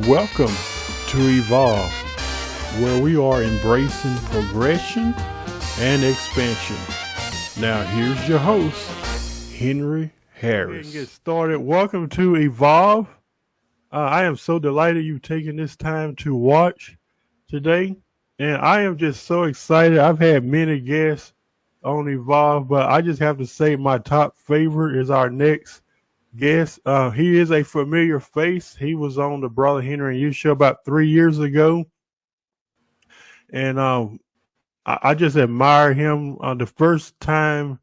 Welcome to Evolve, where we are embracing progression and expansion. Now, here's your host, Henry Harris. Get started. Welcome to Evolve. I am so delighted you've taken this time to watch today, and I am just so excited. I've had many guests on Evolve, but I just have to say my top favorite is our next guest. He is a familiar face. He was on the Brother Henry and You show about 3 years ago, and I just admire him. The first time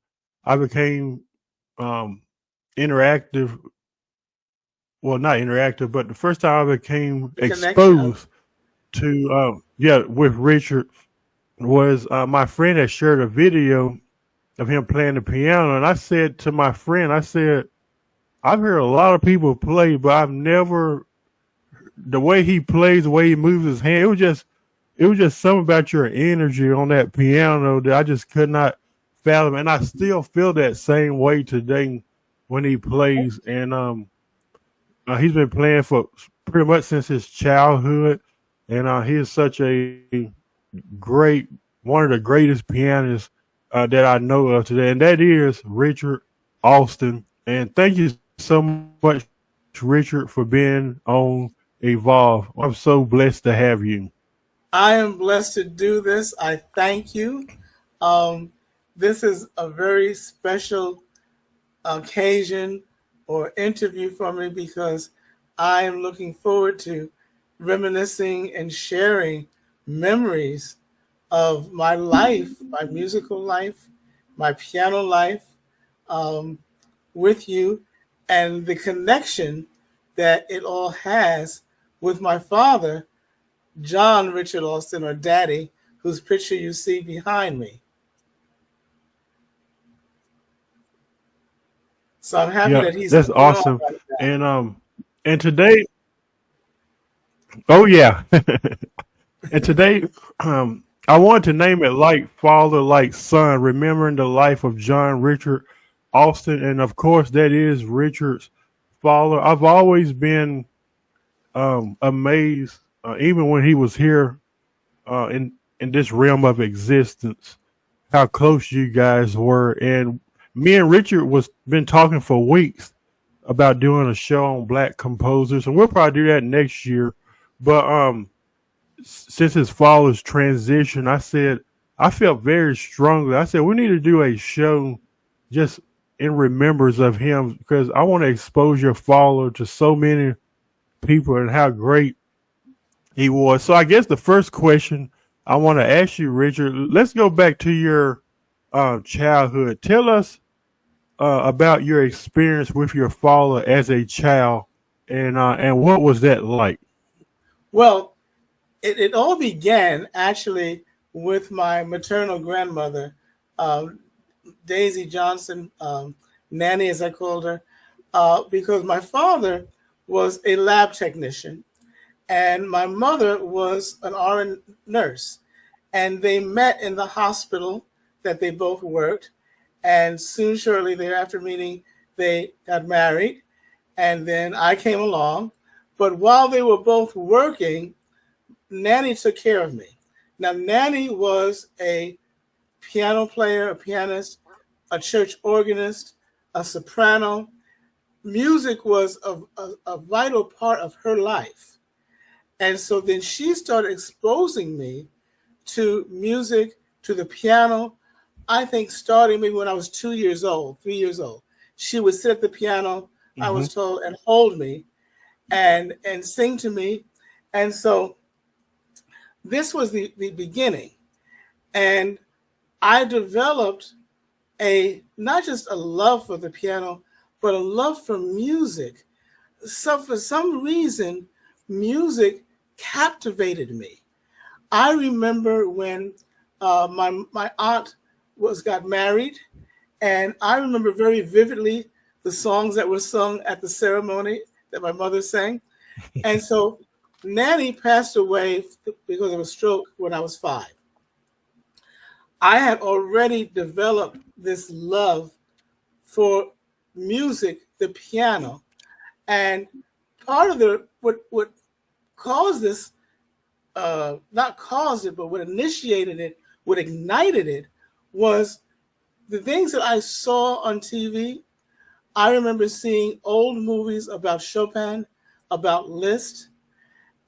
I became um, interactive, well, not interactive, but the first time I became exposed to, with Richard was my friend had shared a video of him playing the piano, and I said to my friend, I said, I've heard a lot of people play, but I've never the way he plays, the way he moves his hand. It was just something about your energy on that piano that I just could not fathom, and I still feel that same way today when he plays. And he's been playing for pretty much since his childhood, and he is such a great, one of the greatest pianists that I know of today, and that is Richard Alston. And thank you so much, Richard, for being on Evolve. I'm so blessed to have you. I am blessed to do this. I thank you. This is a very special occasion or interview for me because I am looking forward to reminiscing and sharing memories of my life, my musical life, my piano life with you, and the connection that it all has with my father, John Richard Alston, or Daddy, whose picture you see behind me. So I'm happy that he's that's awesome. like that. And today, oh yeah, and today, I wanted to name it like father, like son, remembering the life of John Richard Alston, and of course that is Richard's father. I've always been amazed, even when he was here in this realm of existence, how close you guys were. And me and Richard was been talking for weeks about doing a show on black composers, and we'll probably do that next year. But since his father's transition, I felt very strongly. I said we need to do a show just in remembrance of him because I want to expose your father to so many people and how great he was. So I guess the first question I want to ask you, Richard, let's go back to your childhood. Tell us about your experience with your father as a child, and what was that like? Well, it all began actually with my maternal grandmother, Daisy Johnson, Nanny as I called her, because my father was a lab technician and my mother was an RN nurse. And they met in the hospital that they both worked. And soon, shortly thereafter meeting, they got married. And then I came along. But while they were both working, Nanny took care of me. Now, Nanny was a piano player, a pianist, a church organist, a soprano. Music was a vital part of her life. And so then she started exposing me to music, to the piano. I think starting maybe when I was 2 years old, 3 years old. She would sit at the piano, I was told, and hold me and sing to me. And so this was the beginning. And I developed not just a love for the piano, but a love for music. So for some reason, music captivated me. I remember when my aunt got married, and I remember very vividly the songs that were sung at the ceremony that my mother sang. And so Nanny passed away because of a stroke when I was 5. I had already developed this love for music, the piano, and part of what caused this, not caused it, but what initiated it, what ignited it, was the things that I saw on TV. I remember seeing old movies about Chopin, about Liszt,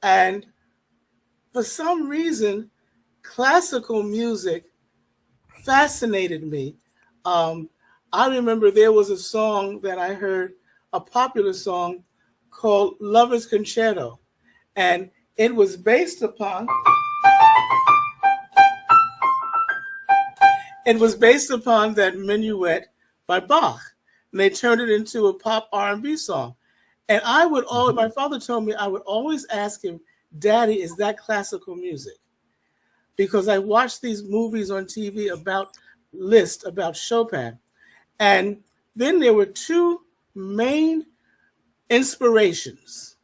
and for some reason, classical music fascinated me. I remember there was a song that I heard, a popular song called Lover's Concerto, and it was based upon that minuet by Bach, and they turned it into a pop R&B song. And I would always, my father told me, I would always ask him, Daddy, is that classical music? Because I watched these movies on TV about Liszt, about Chopin. And then there were two main inspirations.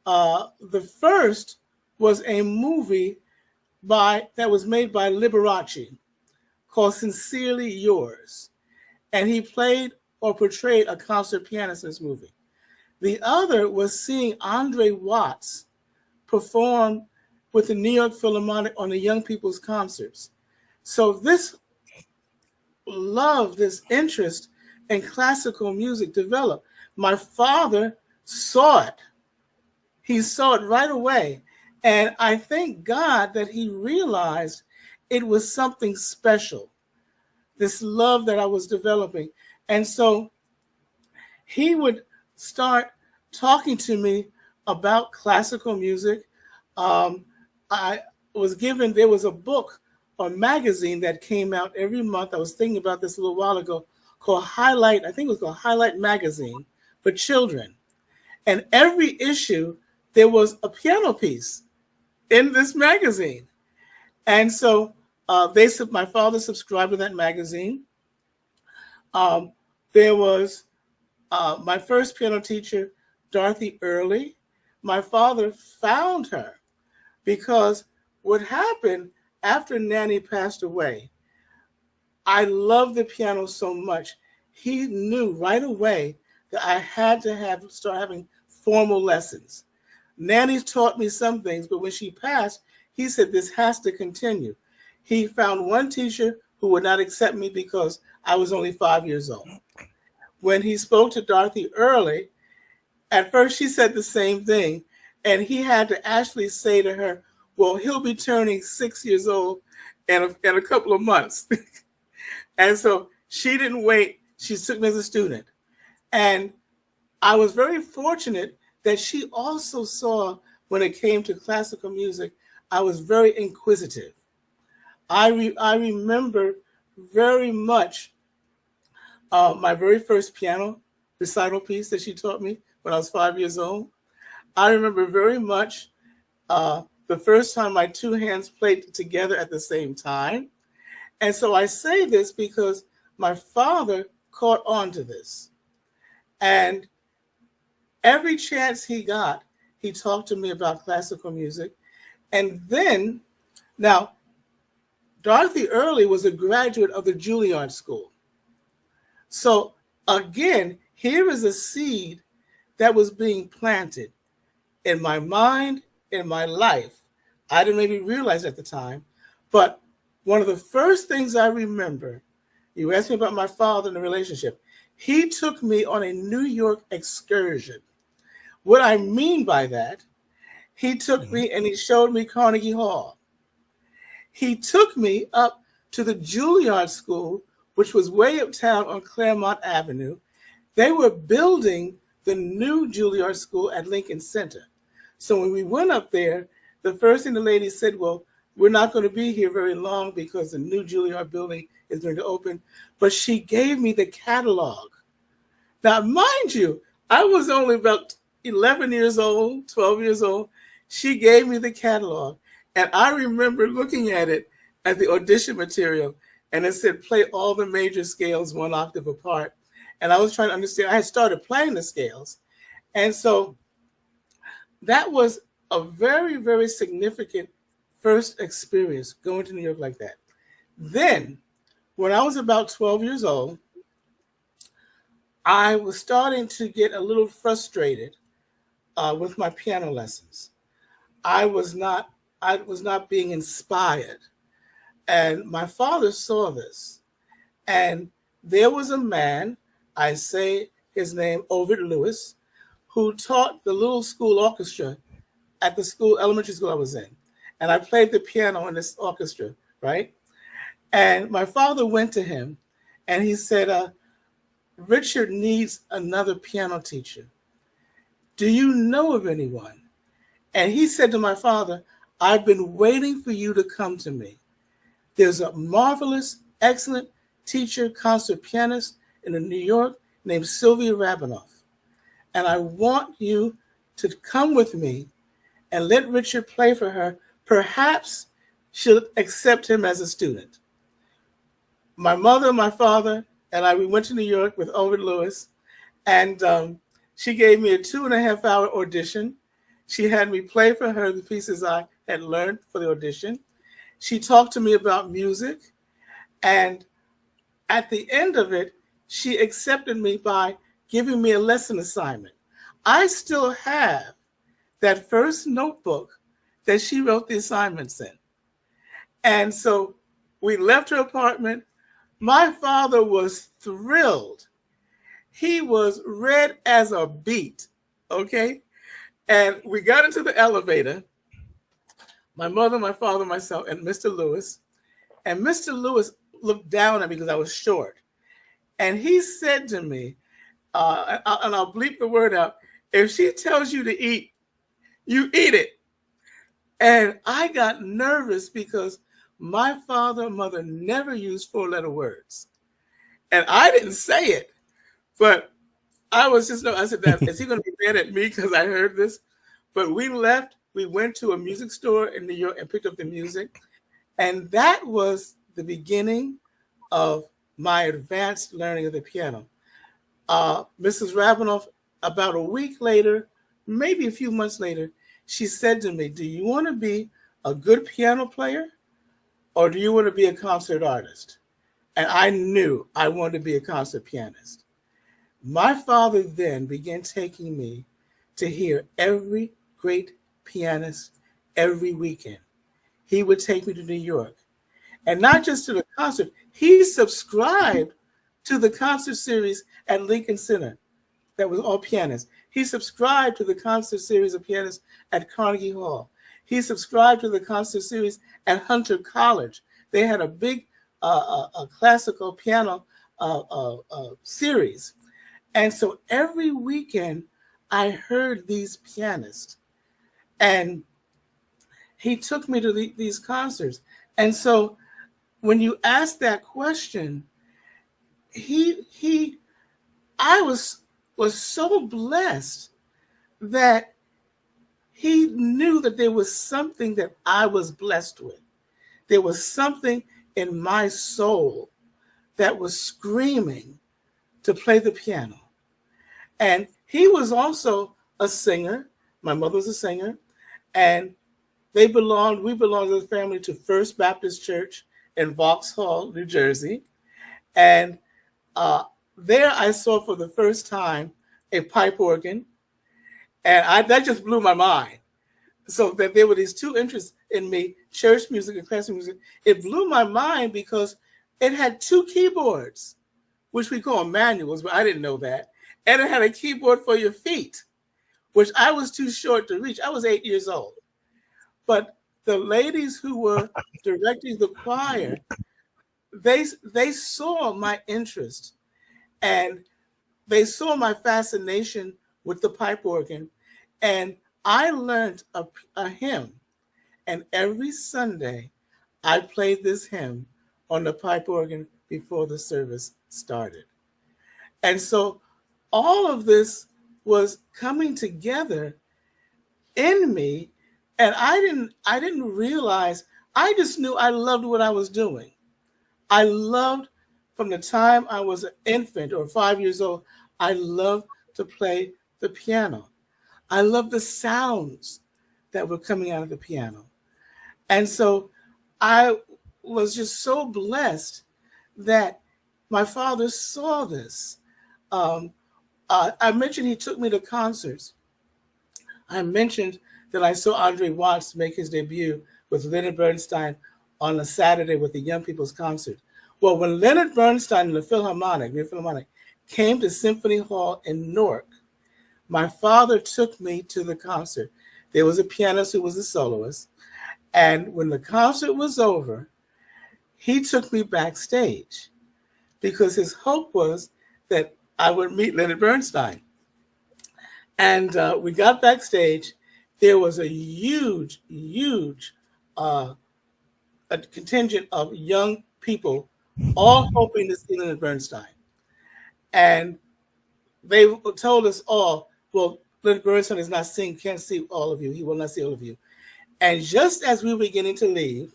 The first was a movie that was made by Liberace called Sincerely Yours. And he played or portrayed a concert pianist in this movie. The other was seeing Andre Watts perform with the New York Philharmonic on the Young People's Concerts. So this love, this interest in classical music developed. My father saw it. He saw it right away. And I thank God that he realized it was something special, this love that I was developing. And so he would start talking to me about classical music. There was a book or magazine that came out every month. I was thinking about this a little while ago, called Highlight. I think it was called Highlight Magazine for children. And every issue, there was a piano piece in this magazine. And so my father subscribed to that magazine. There was my first piano teacher, Dorothy Early. My father found her because what happened after Nanny passed away, I loved the piano so much. He knew right away that I had to start having formal lessons. Nanny taught me some things, but when she passed, he said, this has to continue. He found one teacher who would not accept me because I was only 5 years old. When he spoke to Dorothy Early, at first she said the same thing, and he had to actually say to her, well, he'll be turning 6 years old in a couple of months. And so she didn't wait. She took me as a student. And I was very fortunate that she also saw, when it came to classical music, I was very inquisitive. I remember very much my very first piano recital piece that she taught me when I was 5 years old. I remember very much the first time my two hands played together at the same time. And so I say this because my father caught on to this. And every chance he got, he talked to me about classical music. And then, now, Dorothy Early was a graduate of the Juilliard School. So again, here is a seed that was being planted in my mind, in my life. I didn't maybe realize at the time, but one of the first things I remember, you asked me about my father and the relationship. He took me on a New York excursion. What I mean by that, he took me and he showed me Carnegie Hall. He took me up to the Juilliard School, which was way uptown on Claremont Avenue. They were building the new Juilliard School at Lincoln Center. So when we went up there, the first thing the lady said, well, we're not going to be here very long because the new Juilliard building is going to open. But she gave me the catalog. Now, mind you, I was only about 11 years old, 12 years old. She gave me the catalog. And I remember looking at it, at the audition material, and it said, play all the major scales 1 octave apart. And I was trying to understand. I had started playing the scales. And so that was a very, very significant first experience going to New York like that. Then, when I was about 12 years old, I was starting to get a little frustrated with my piano lessons. I was not being inspired. And my father saw this. And there was a man, I say his name, Ovid Lewis, who taught the little school orchestra at the school, elementary school I was in. And I played the piano in this orchestra, right? And my father went to him and he said, Richard needs another piano teacher. Do you know of anyone? And he said to my father, I've been waiting for you to come to me. There's a marvelous, excellent teacher, concert pianist in New York named Sylvia Rabinoff. And I want you to come with me and let Richard play for her. Perhaps she'll accept him as a student. My mother, my father, and we went to New York with Ovid Lewis, and she gave me a 2.5-hour audition. She had me play for her the pieces I had learned for the audition. She talked to me about music, and at the end of it, she accepted me by giving me a lesson assignment. I still have that first notebook that she wrote the assignments in. And so we left her apartment. My father was thrilled. He was red as a beet, okay? And we got into the elevator, my mother, my father, myself, and Mr. Lewis. And Mr. Lewis looked down at me because I was short. And he said to me, and I'll bleep the word out, if she tells you to eat, you eat it. And I got nervous because my father and mother never used 4-letter words. And I didn't say it, but I was just, I said, is he going to be mad at me because I heard this? But we left, we went to a music store in New York and picked up the music. And that was the beginning of my advanced learning of the piano. Mrs. Rabinoff, about a week later, maybe a few months later, she said to me, do you want to be a good piano player or do you want to be a concert artist? And I knew I wanted to be a concert pianist. My father then began taking me to hear every great pianist every weekend. He would take me to New York. And not just to the concert, he subscribed to the concert series at Lincoln Center that was all pianists. He subscribed to the concert series of pianists at Carnegie Hall. He subscribed to the concert series at Hunter College. They had a big a classical piano series. And so every weekend I heard these pianists. And he took me to these concerts. And so when you ask that question, I was so blessed that he knew that there was something that I was blessed with. There was something in my soul that was screaming to play the piano. And he was also a singer. My mother was a singer. And we belonged as a family to First Baptist Church in Vauxhall, New Jersey. And there I saw for the first time a pipe organ. And that just blew my mind. So that there were these two interests in me, church music and classical music. It blew my mind because it had two keyboards, which we call manuals, but I didn't know that. And it had a keyboard for your feet, which I was too short to reach. I was 8 years old. But the ladies who were directing the choir, they saw my interest and they saw my fascination with the pipe organ. And I learned a hymn. And every Sunday, I played this hymn on the pipe organ before the service started. And so all of this was coming together in me. And I didn't realize, I just knew I loved what I was doing. I loved, from the time I was an infant or 5 years old, I loved to play the piano. I loved the sounds that were coming out of the piano. And so I was just so blessed that my father saw this. I mentioned he took me to concerts. I mentioned that I saw Andre Watts make his debut with Leonard Bernstein on a Saturday with the Young People's Concert. Well, when Leonard Bernstein and the New Philharmonic, came to Symphony Hall in Newark, my father took me to the concert. There was a pianist who was a soloist. And when the concert was over, he took me backstage because his hope was that I would meet Leonard Bernstein. And we got backstage. There was a huge a contingent of young people all hoping to see Leonard Bernstein. And they told us all, well, Leonard Bernstein is not seeing, can't see all of you. He will not see all of you. And just as we were beginning to leave,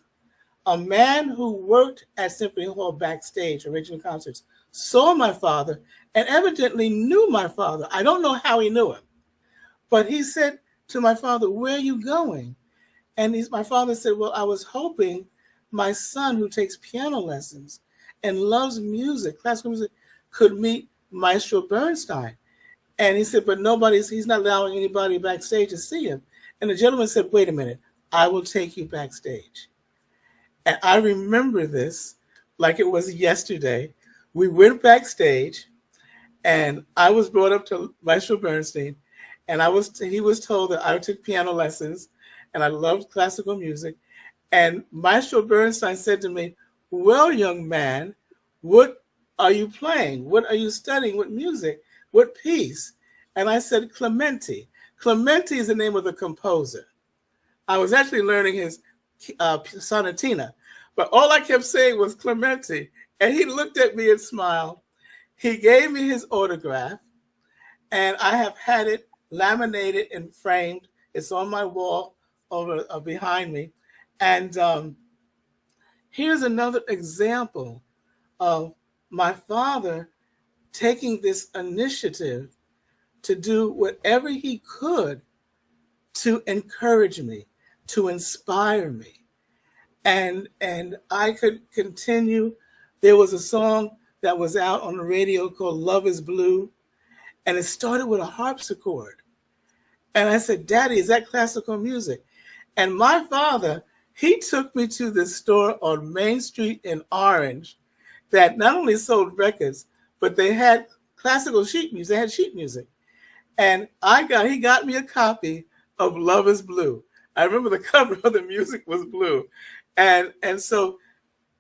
a man who worked at Symphony Hall backstage, original concerts, saw my father and evidently knew my father. I don't know how he knew him, but he said to my father, "Where are you going?" And my father said, "Well, I was hoping my son, who takes piano lessons and loves music, classical music, could meet Maestro Bernstein." And he said, "But he's not allowing anybody backstage to see him." And the gentleman said, "Wait a minute, I will take you backstage." And I remember this like it was yesterday. We went backstage and I was brought up to Maestro Bernstein, and he was told that I took piano lessons and I loved classical music. And Maestro Bernstein said to me, "Well, young man, what are you playing? What are you studying? What music? What piece?" And I said, "Clementi." Clementi is the name of the composer. I was actually learning his sonatina, but all I kept saying was Clementi. And he looked at me and smiled. He gave me his autograph, and I have had it laminated and framed. It's on my wall over behind me. And here's another example of my father taking this initiative to do whatever he could to encourage me, to inspire me. And I could continue. There was a song that was out on the radio called "Love is Blue," and it started with a harpsichord. And I said, "Daddy, is that classical music?" And my father, he took me to this store on Main Street in Orange that not only sold records, but they had classical sheet music. They had sheet music. And he got me a copy of "Love is Blue." I remember the cover of the music was blue. And so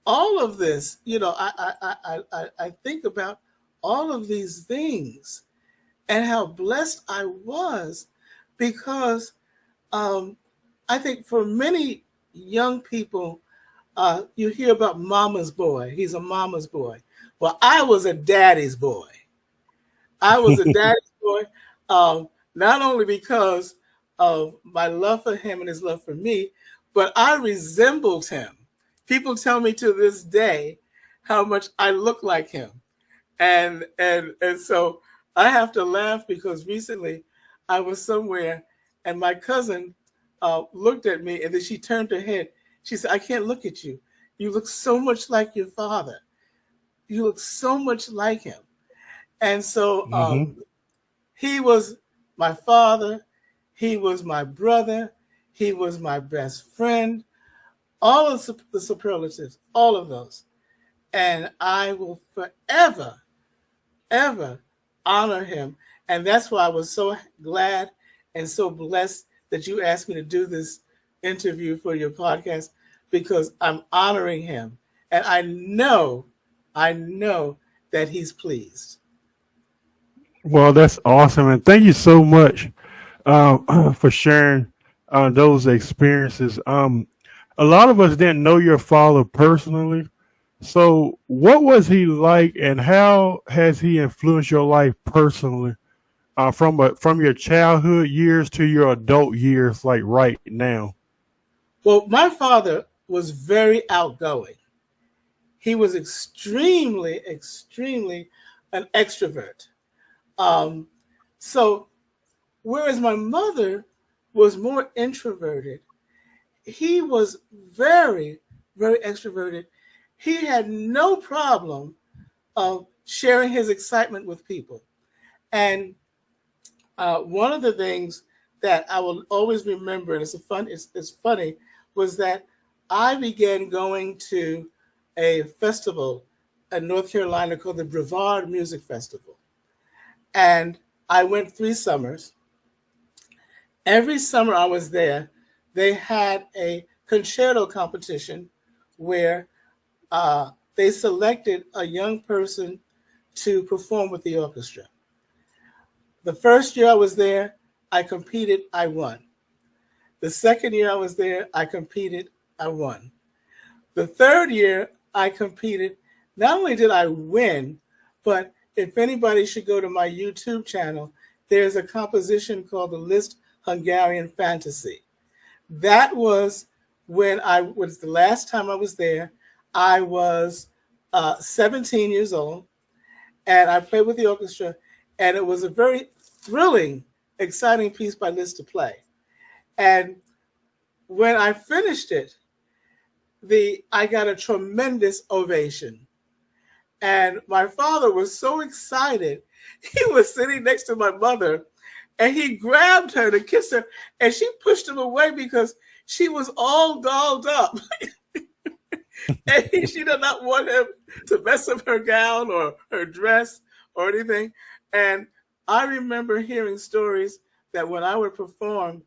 all of this, I think about all of these things and how blessed I was, because I think for many young people, you hear about mama's boy. He's a mama's boy. Well, I was a daddy's boy. I was a daddy's boy, not only because of my love for him and his love for me, but I resembled him. People tell me to this day how much I look like him. And so I have to laugh because recently I was somewhere and my cousin looked at me, and then she turned her head. She said, "I can't look at you. You look so much like your father. You look so much like him." And so he was my father. He was my brother. He was my best friend. All of the superlatives, all of those. And I will forever, ever honor him. And that's why I was so glad and so blessed that you asked me to do this interview for your podcast, because I'm honoring him. And I know that he's pleased. Well, that's awesome. And thank you so much for sharing those experiences. A lot of us didn't know your father personally. So, what was he like, and how has he influenced your life personally, from your childhood years to your adult years, like right now? Well, my father was very outgoing. He was extremely an extrovert. So, whereas my mother was more introverted, he was very, very extroverted. He had no problem of sharing his excitement with people. And one of the things that I will always remember, and it's funny, was that I began going to a festival in North Carolina called the Brevard Music Festival. And I went 3 summers. Every summer I was there, they had a concerto competition where they selected a young person to perform with the orchestra. The first year I was there, I competed, I won. The second year I was there, I competed, I won. The third year I competed, not only did I win, but if anybody should go to my YouTube channel, there's a composition called the Liszt Hungarian Fantasy. That was the last time I was there. I was 17 years old, and I played with the orchestra, and it was a very thrilling, exciting piece by Liszt to play. And when I finished it, I got a tremendous ovation. And my father was so excited. He was sitting next to my mother, and he grabbed her to kiss her, and she pushed him away because she was all dolled up. And she did not want him to mess up her gown or her dress or anything. And I remember hearing stories that when I would perform,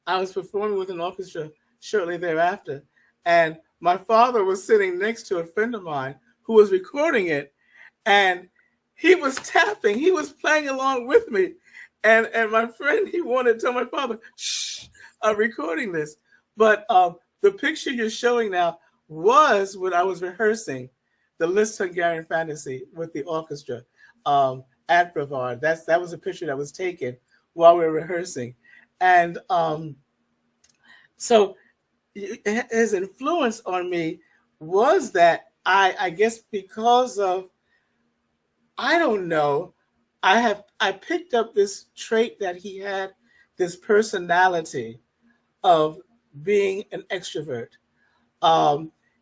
I was performing with an orchestra shortly thereafter. And my father was sitting next to a friend of mine who was recording it. And he was tapping. He was playing along with me. And my friend, he wanted to tell my father, shh, I'm recording this. But the picture you're showing now was when I was rehearsing the Liszt Hungarian Fantasy with the orchestra at Brevard. That was a picture that was taken while we were rehearsing. And so his influence on me was that I guess because of, I don't know, I picked up this trait that he had, this personality of being an extrovert.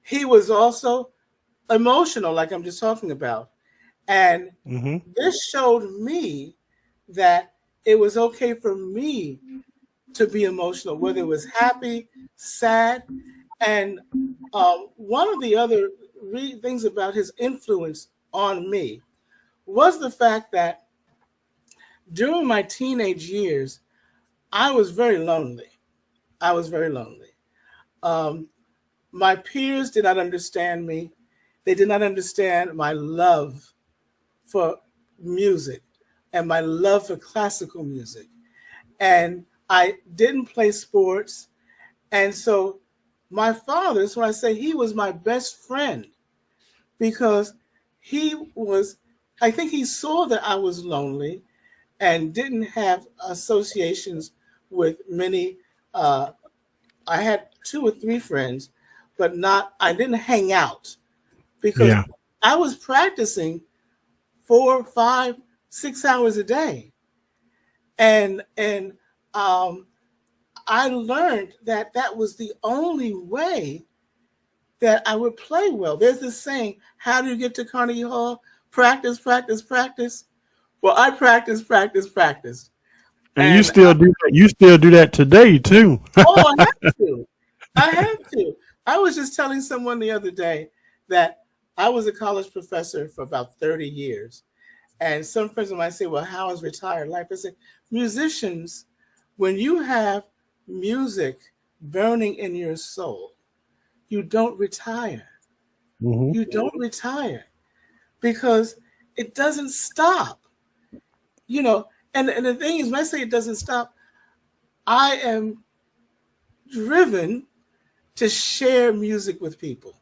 He was also emotional, like I'm just talking about. And this showed me that it was okay for me to be emotional, whether it was happy, sad. And one of the other things about his influence on me was the fact that during my teenage years, I was very lonely. My peers did not understand me. They did not understand my love for music and my love for classical music. And I didn't play sports. And so my father, that's why I say he was my best friend, because I think he saw that I was lonely and didn't have associations with many. I had 2 or 3 friends, but I didn't hang out because I was practicing 4, 5, 6 hours a day. And I learned that was the only way that I would play well. There's this saying, how do you get to Carnegie Hall? Practice, practice, practice. Well, I practiced. And you still do that. You still do that today too. Oh, I have to. I was just telling someone the other day that I was a college professor for about 30 years. And some friends of mine say, well, how is retired life? I say, musicians, when you have music burning in your soul, you don't retire. You don't retire because it doesn't stop. And the thing is, when I say it doesn't stop, I am driven to share music with people.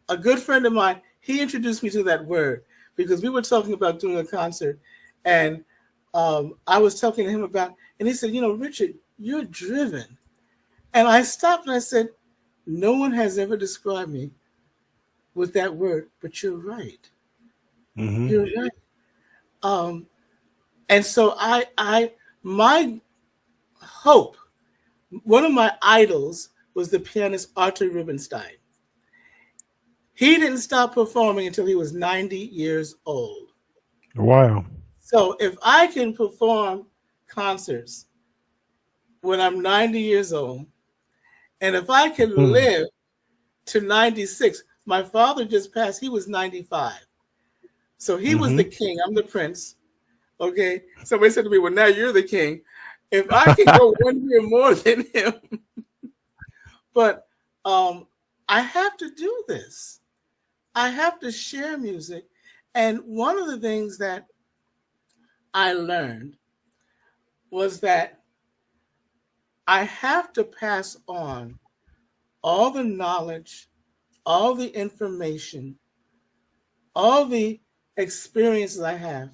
A good friend of mine, he introduced me to that word because we were talking about doing a concert, and I was talking to him about, and he said, Richard, you're driven. And I stopped and I said, no one has ever described me with that word, but you're right. You're right. And so my hope, one of my idols was the pianist Arthur Rubinstein. He didn't stop performing until he was 90 years old. Wow. So if I can perform concerts when I'm 90 years old. And if I could Mm. live to 96, my father just passed, he was 95. So he was the king, I'm the prince. Okay. Somebody said to me, well, now you're the king. If I can go 1 year more than him, but I have to do this. I have to share music. And one of the things that I learned was that I have to pass on all the knowledge, all the information, all the experiences I have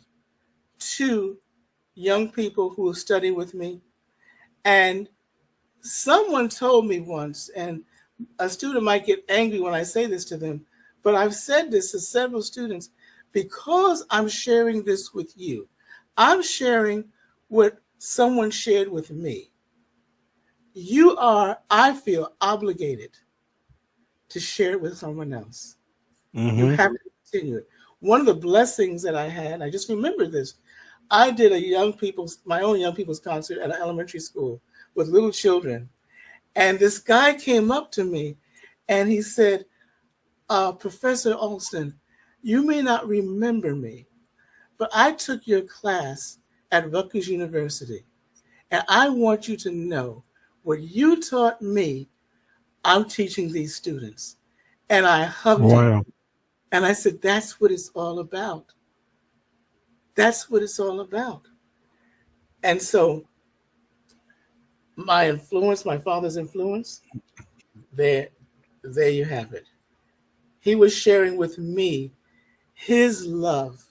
to young people who study with me. And someone told me once, and a student might get angry when I say this to them, but I've said this to several students, because I'm sharing this with you. I'm sharing what someone shared with me. You are, I feel, obligated to share it with someone else. You have to continue it. One of the blessings that I had, I just remember this, I did my own young people's concert at an elementary school with little children. And this guy came up to me and he said, Professor Alston, you may not remember me, but I took your class at Rutgers University. And I want you to know what you taught me, I'm teaching these students. And I hugged him. And I said, that's what it's all about. That's what it's all about. And so my influence, my father's influence, there you have it. He was sharing with me his love,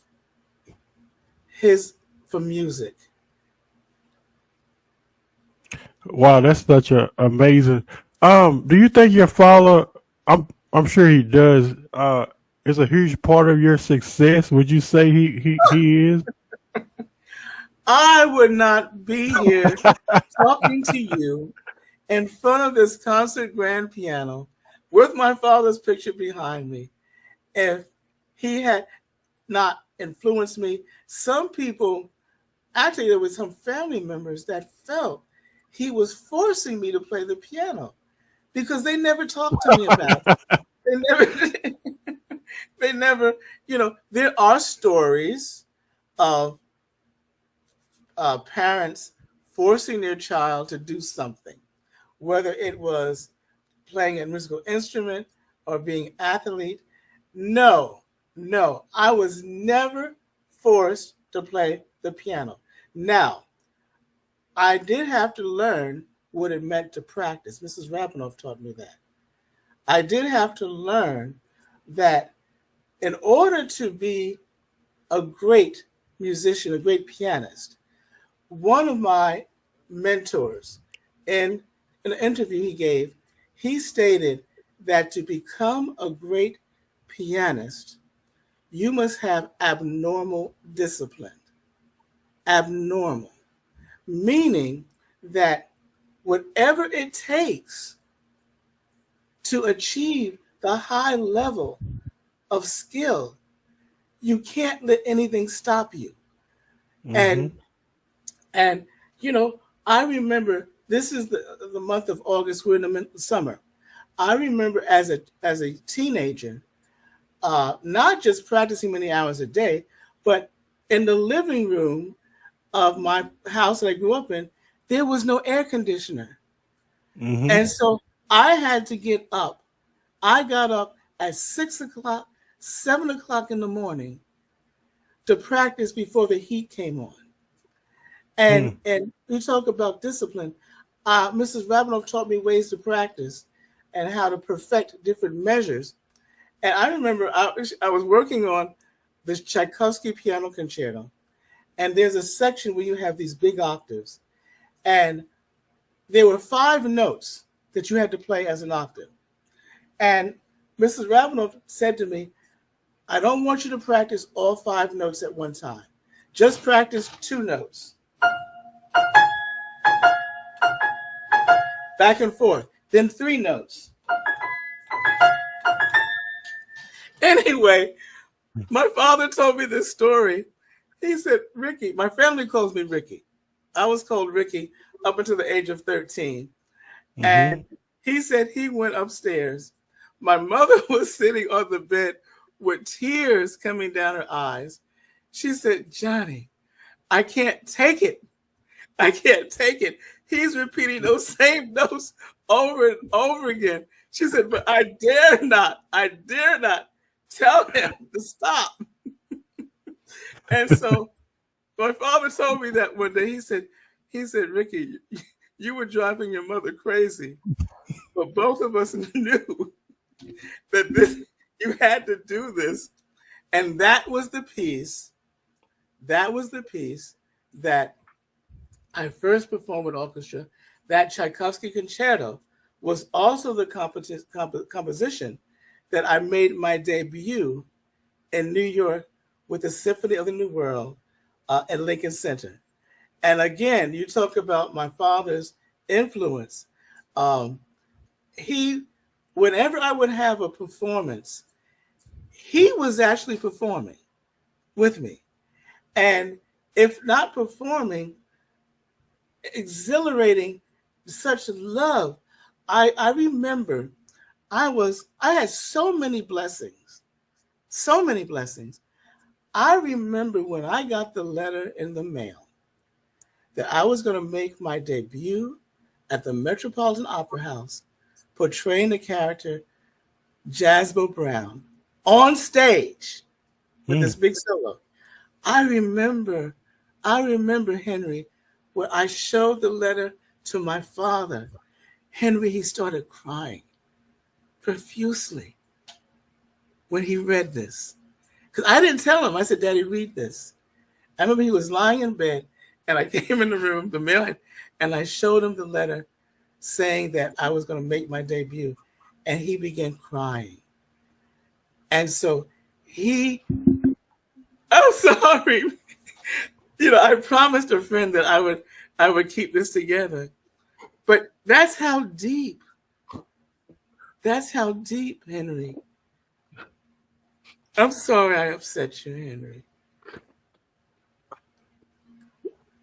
for music. Wow, that's such a amazing. Do you think your father? I'm sure he does. Is a huge part of your success. Would you say he is? I would not be here talking to you in front of this concert grand piano with my father's picture behind me if he had not influenced me. Some people, actually, there were some family members that felt he was forcing me to play the piano because they never talked to me about it. They never, there are stories of parents forcing their child to do something, whether it was playing a musical instrument or being athlete. No, I was never forced to play the piano. Now, I did have to learn what it meant to practice. Mrs. Rabinoff taught me that. I did have to learn that in order to be a great musician, a great pianist, one of my mentors, in an interview he gave, he stated that to become a great pianist, you must have abnormal discipline. Abnormal. Meaning that whatever it takes to achieve the high level of skill, you can't let anything stop you. And I remember, this is the month of August, we're in the summer. I remember as a teenager, not just practicing many hours a day, but in the living room of my house that I grew up in, there was no air conditioner. And so I had to get up. I got up at 6 o'clock, 7 o'clock in the morning to practice before the heat came on. And we talk about discipline. Mrs. Rabinoff taught me ways to practice and how to perfect different measures. And I remember I was working on this Tchaikovsky piano concerto. And there's a section where you have these big octaves. And there were 5 notes that you had to play as an octave. And Mrs. Rabinoff said to me, I don't want you to practice all 5 notes at one time. Just practice 2 notes. Back and forth. Then 3 notes. Anyway, my father told me this story. He said, Ricky, my family calls me Ricky. I was called Ricky up until the age of 13. Mm-hmm. And he said he went upstairs. My mother was sitting on the bed with tears coming down her eyes. She said, Johnny, I can't take it. I can't take it. He's repeating those same notes over and over again. She said, but I dare not tell him to stop. And so my father told me that one day. He said, Ricky, you were driving your mother crazy, but both of us knew that you had to do this. And that was the piece that I first performed with orchestra. That Tchaikovsky concerto was also the composition that I made my debut in New York with the Symphony of the New World at Lincoln Center. And again, you talk about my father's influence. Whenever I would have a performance, he was actually performing with me. And if not performing, exhilarating, such love. I remember I had so many blessings. I remember when I got the letter in the mail that I was going to make my debut at the Metropolitan Opera House portraying the character Jasbo Brown on stage with this big solo. I remember, Henry, when I showed the letter to my father. Henry, he started crying profusely when he read this. Because I didn't tell him. I said, Daddy, read this. I remember he was lying in bed, and I came in the room, the mail, and I showed him the letter saying that I was going to make my debut. And he began crying. And so I'm sorry. I promised a friend that I would keep this together. But that's how deep, Henry. I'm sorry I upset you, Henry.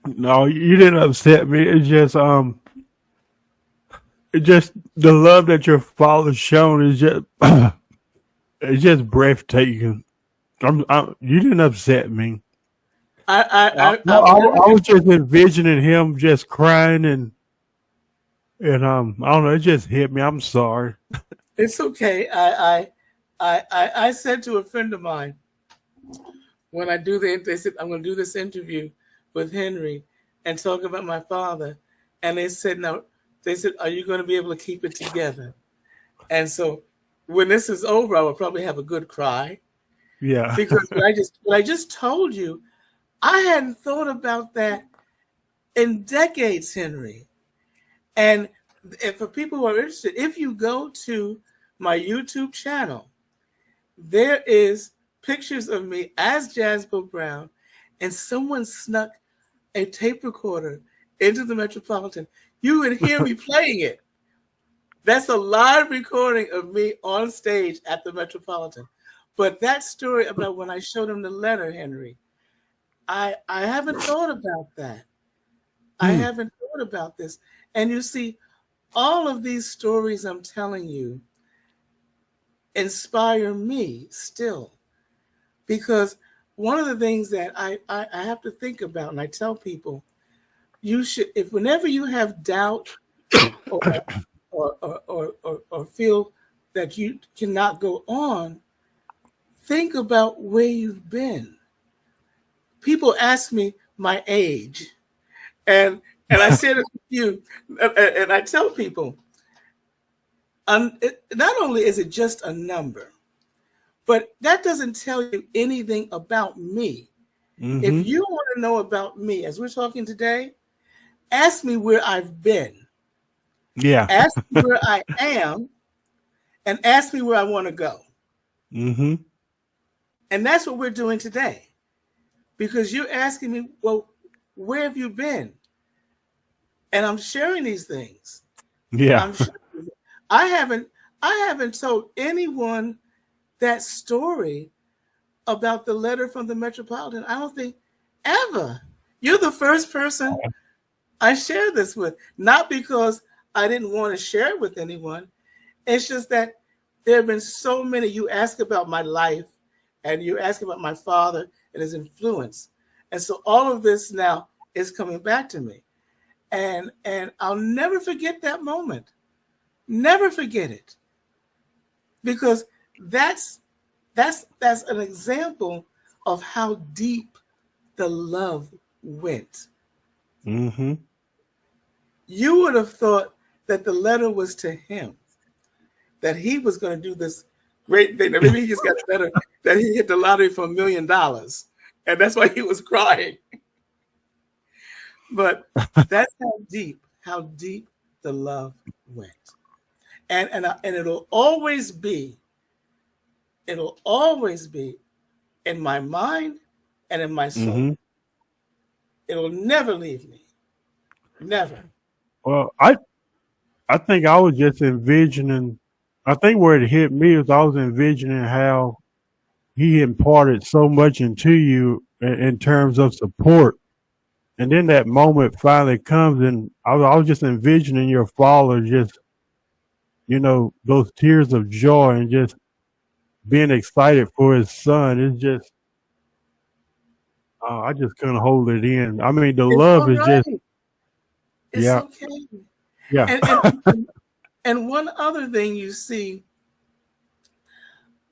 No, you didn't upset me. It's just the love that your father's shown is just it's just breathtaking. You didn't upset me. I was just envisioning him just crying and I don't know. It just hit me. I'm sorry. It's okay. I said to a friend of mine when they said I'm going to do this interview with Henry and talk about my father, and they said, are you going to be able to keep it together? And so when this is over, I will probably have a good cry. Yeah. Because what I just told you, I hadn't thought about that in decades, Henry. And for people who are interested, if you go to my YouTube channel, there is pictures of me as Jasbo Brown, and someone snuck a tape recorder into the Metropolitan. You would hear me playing it. That's a live recording of me on stage at the Metropolitan. But that story about when I showed him the letter, Henry, I haven't thought about that. I haven't thought about this. And you see, all of these stories I'm telling you inspire me still. Because one of the things that I have to think about, and I tell people, you should, if whenever you have doubt or feel that you cannot go on, think about where you've been. People ask me my age, and I share this with you, and I tell people, not only is it just a number, but that doesn't tell you anything about me. Mm-hmm. If you want to know about me, as we're talking today, ask me where I've been. Yeah. Ask me where I am, and ask me where I want to go. Mm-hmm. And that's what we're doing today. Because you're asking me, well, where have you been? And I'm sharing these things. Yeah. I haven't told anyone that story about the letter from the Metropolitan. I don't think ever. You're the first person I share this with, not because I didn't want to share it with anyone. It's just that there have been so many. You ask about my life and you ask about my father and his influence. And so all of this now is coming back to me. And I'll never forget that moment. Never forget it. Because that's an example of how deep the love went. Mm-hmm. You would have thought that the letter was to him, that he was going to do this great thing. That maybe he just got a letter that he hit the lottery for $1 million, and that's why he was crying. But that's how deep the love went, and it'll always be in my mind and in my soul. Mm-hmm. It'll never leave me, never. Well, I think I was just envisioning. I think where it hit me is I was envisioning how he imparted so much into you in terms of support. And then that moment finally comes, and I was just envisioning your father just, those tears of joy and just being excited for his son. It's just, I just couldn't hold it in. I mean, the It's love all is just, right. It's yeah, okay. yeah. And one other thing you see,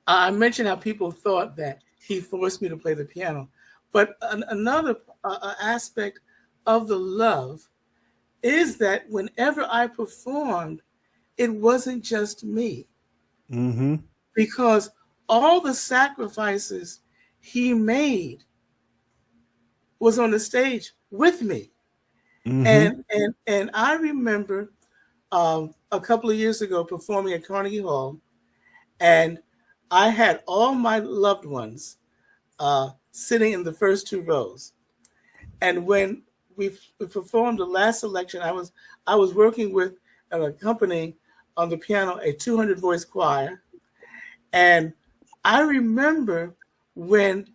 I mentioned how people thought that he forced me to play the piano, but another aspect of the love is that whenever I performed, it wasn't just me, Mm-hmm. because all the sacrifices he made was on the stage with me. Mm-hmm. And I remember a couple of years ago performing at Carnegie Hall, and I had all my loved ones sitting in the first two rows. And when we performed the last selection, I was working with an accompanying on the piano a 200 voice choir, and I remember when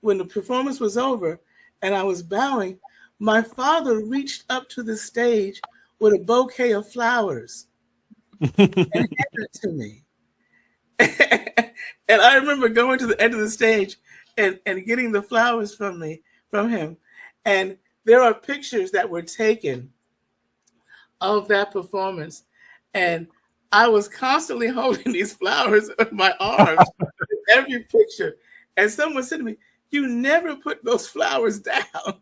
when the performance was over, and I was bowing, my father reached up to the stage with a bouquet of flowers and handed it to me. And I remember going to the end of the stage and getting the flowers from him. And there are pictures that were taken of that performance. And I was constantly holding these flowers in my arms in every picture. And someone said to me, "You never put those flowers down."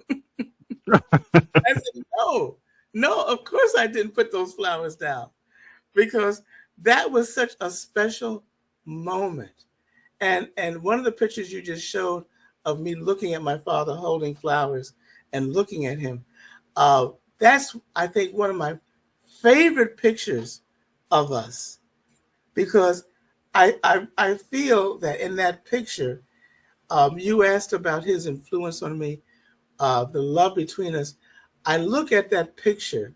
I said, no, of course I didn't put those flowers down, because that was such a special moment. And one of the pictures you just showed of me looking at my father holding flowers and looking at him, that's, I think, one of my favorite pictures of us, because I feel that in that picture, you asked about his influence on me, the love between us. I look at that picture,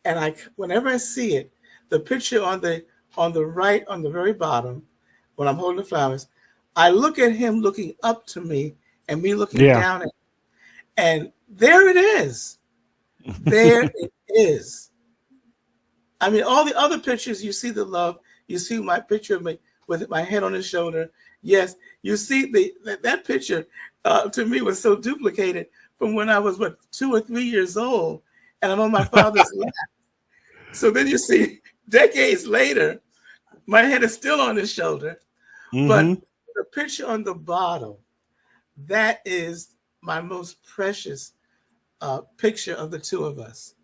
and whenever I see it, the picture on the right, on the very bottom, when I'm holding the flowers, I look at him looking up to me and me looking Yeah. down at him. And there it is. There it is. I mean, all the other pictures, you see the love. You see my picture of me with my head on his shoulder. Yes, you see that picture to me was so duplicated from when I was 2 or 3 years old, and I'm on my father's lap. So then you see, decades later, my head is still on his shoulder, but Mm-hmm. the picture on the bottom, that is my most precious picture of the two of us,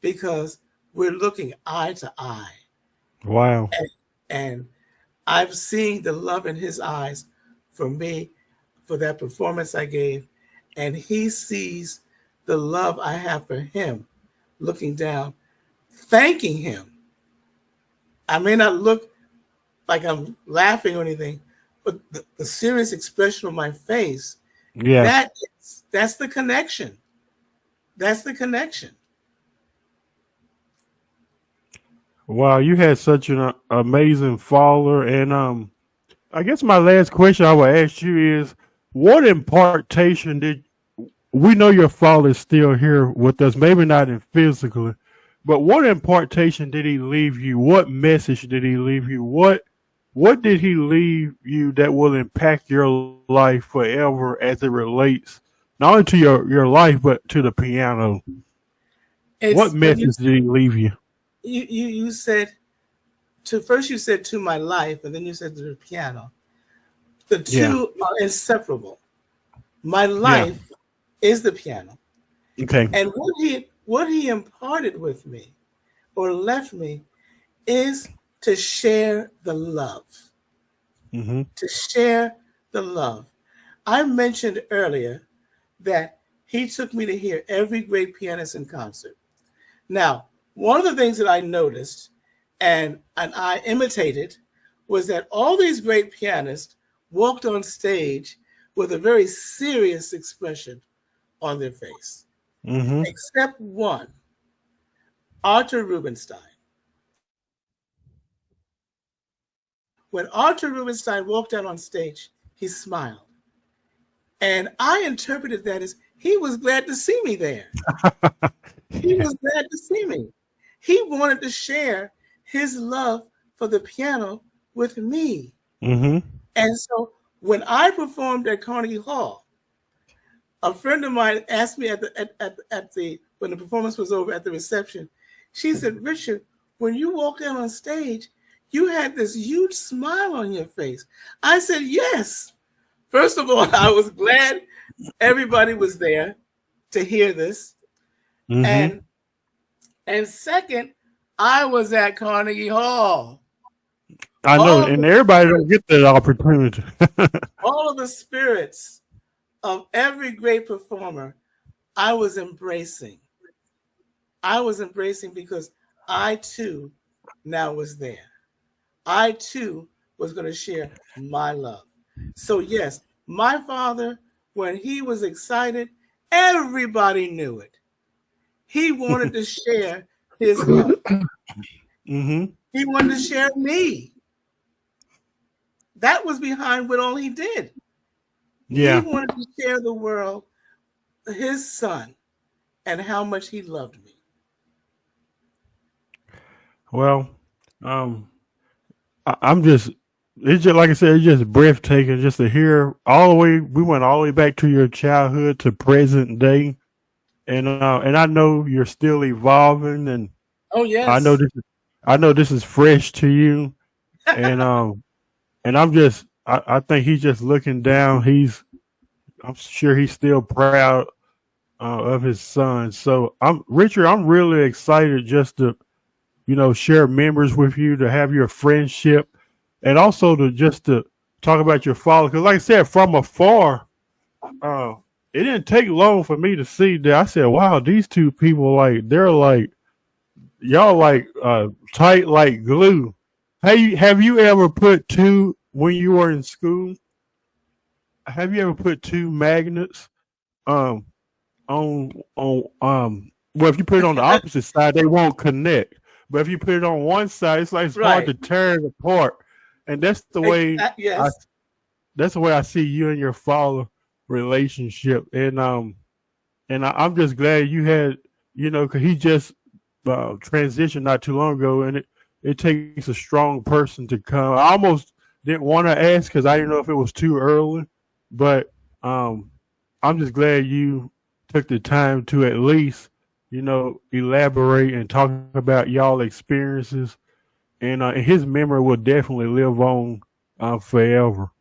because we're looking eye to eye, Wow. and I've seen the love in his eyes for me, for that performance I gave, and he sees the love I have for him, looking down, thanking him. I may not look like I'm laughing or anything, but the serious expression on my face, Yes. that's the connection. That's the connection. Wow, you had such an amazing father, and I guess my last question I will ask you is, what impartation we know your father is still here with us, maybe not in physically, but what impartation did he leave you? What message did he leave you? What did he leave you that will impact your life forever as it relates not only to your life but to the piano? What It's when message did he leave you? you said to first you said to my life, and then you said to the piano. The Yeah. two are inseparable. My Yeah. life is the piano. Okay. And what he imparted with me or left me is to share the love. Mm-hmm. To share the love. I mentioned earlier that he took me to hear every great pianist in concert. Now, one of the things that I noticed and I imitated was that all these great pianists walked on stage with a very serious expression on their face, Mm-hmm. except one, Arthur Rubinstein. When Arthur Rubinstein walked out on stage, he smiled. And I interpreted that as he was glad to see me there. He was glad to see me. He wanted to share his love for the piano with me. Mm-hmm. And so when I performed at Carnegie Hall, a friend of mine asked me at the when the performance was over at the reception, she said, Richard, when you walked out on stage, you had this huge smile on your face. I said, yes. First of all, I was glad everybody was there to hear this. Mm-hmm. And second, I was at Carnegie Hall. I know, and everybody don't get that opportunity. All of the spirits of every great performer, I was embracing. I was embracing because I too now was there. I too was going to share my love. So yes, my father, when he was excited, everybody knew it. He wanted to share his love. Mm-hmm. He wanted to share me. That was behind what all he did. Yeah. He wanted to share the world, his son, and how much he loved me. Well, I'm just, it's just like I said, it's just breathtaking just to hear all the way. We went all the way back to your childhood to present day, and I know you're still evolving, and Oh yes, I know this is fresh to you, and and I think he's just looking down. I'm sure he's still proud of his son. So Richard. I'm really excited just to share memories with you, to have your friendship, and also to talk about your father. Because, like I said, from afar, it didn't take long for me to see that. I said, "Wow, these two people they're like y'all tight like glue." Hey, have you ever put two when you were in school? Have you ever put two magnets um on well, if you put it on the opposite side, they won't connect. But if you put it on one side, it's hard to tear it apart. And that's the way yes. That's the way I see you and your father relationship. And I'm just glad you had, because he just transitioned not too long ago, and it takes a strong person to come. I almost didn't want to ask because I didn't know if it was too early, but I'm just glad you took the time to at least, elaborate and talk about y'all experiences, and his memory will definitely live on forever.